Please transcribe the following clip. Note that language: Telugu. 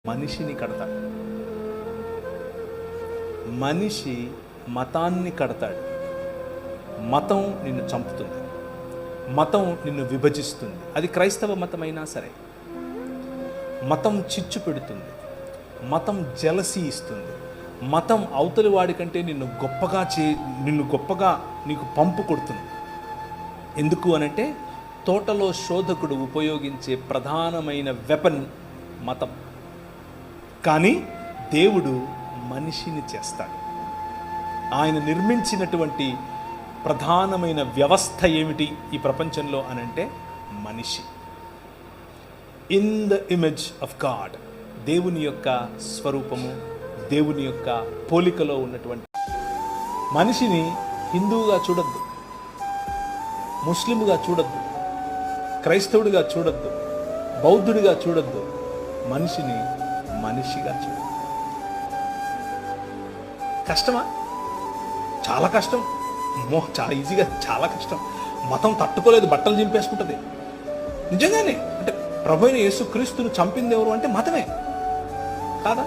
మనిషిని కడతాడు. మనిషి మతాన్ని కడతాడు. మతం నిన్ను చంపుతుంది, మతం నిన్ను విభజిస్తుంది. అది క్రైస్తవ మతమైనా సరే. మతం చిచ్చు పెడుతుంది, మతం జలసీ ఇస్తుంది. మతం అవతలి వాడి కంటే నిన్ను గొప్పగా నీకు పంపు కొడుతుంది. ఎందుకు అనంటే తోటలో శోధకుడు ఉపయోగించే ప్రధానమైన వెపన్ మతం. కానీ దేవుడు మనిషిని చేస్తాడు. ఆయన నిర్మించినటువంటి ప్రధానమైన వ్యవస్థ ఏమిటి ఈ ప్రపంచంలో అనంటే మనిషి. In the image of God, దేవుని యొక్క స్వరూపము, దేవుని యొక్క పోలికలో ఉన్నటువంటి మనిషిని హిందువుగా చూడొద్దు, ముస్లింగా చూడొద్దు, క్రైస్తవుడిగా చూడొద్దు, బౌద్ధుడిగా చూడొద్దు. మనిషిని మనిషిగా చూడొద్దు. కష్టమా? చాలా కష్టం. చాలా ఈజీగా, చాలా కష్టం. మతం తట్టుకోలేదు, బట్టలు చింపేసుకుంటుంది. నిజంగానే అంటే ప్రభు అయిన యేసుక్రీస్తును చంపింది ఎవరు అంటే మతమే కాదా?